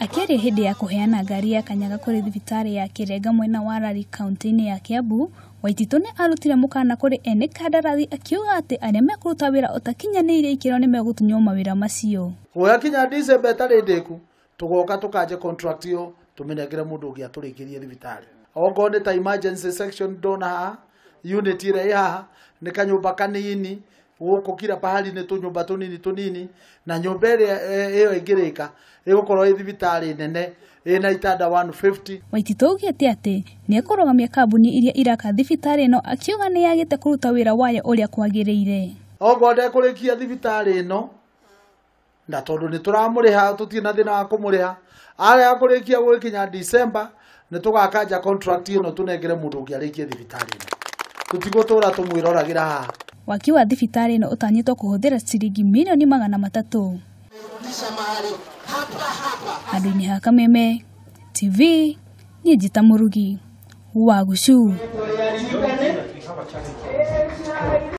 Akĩaria hĩndĩ ya kũheana ngari ya Kanyaga kũrĩ thibitarĩ ya Kĩrenga mwena wa Rari kaunti-inĩ ya Kiambu, Waititũ nĩ arutire mũkana kũrĩ ene kandarathi akiuga atĩ arĩa mekũruta wĩra ũtakinyanĩire ikĩro nĩ megũtunywo mawĩra macio. Gũgakinya December tarĩ ndĩku tugoka tukanje contract yo tumenegere mũndũ ũngĩ atũrĩkĩrie thibitarĩ. Ogo nĩ ta emergency section ndona haha, unit ĩrĩa ĩ haha nĩ kanyũmba kanini, gũkũ kila pahali nĩ tũnyũmba tũnini na nyũmba ĩrĩa ĩyo ĩngĩrĩka ĩgũkorwo ĩ thibitarĩ nene ĩna itanda 150. Waititũ augĩte atĩ nĩ ekũrũgamia kambuni iria iraka thibitarĩ ĩno akiuga nĩ yagĩte kũruta wĩra wayo ũrĩa kwagĩrĩire. Ogo ndekũrĩkia thibitarĩ ĩno na tondũ nĩ tũramũrĩha tũtirĩ na thĩna wa kũmũrĩha, arĩa akũrĩkia gũkinya December nĩ tũgakanja contract ĩno tunengere mũndũ ũngĩ arĩkie thibitarĩ ĩno. Tũtigũtũra tũmwĩroragĩra haha. Waki wa thibitarĩ ĩno ũtanyĩtwo kũhũthĩra ciringi milioni 300. Handũ-inĩ ha Kameme TV nĩ Njita Mũrugi wa Gushu.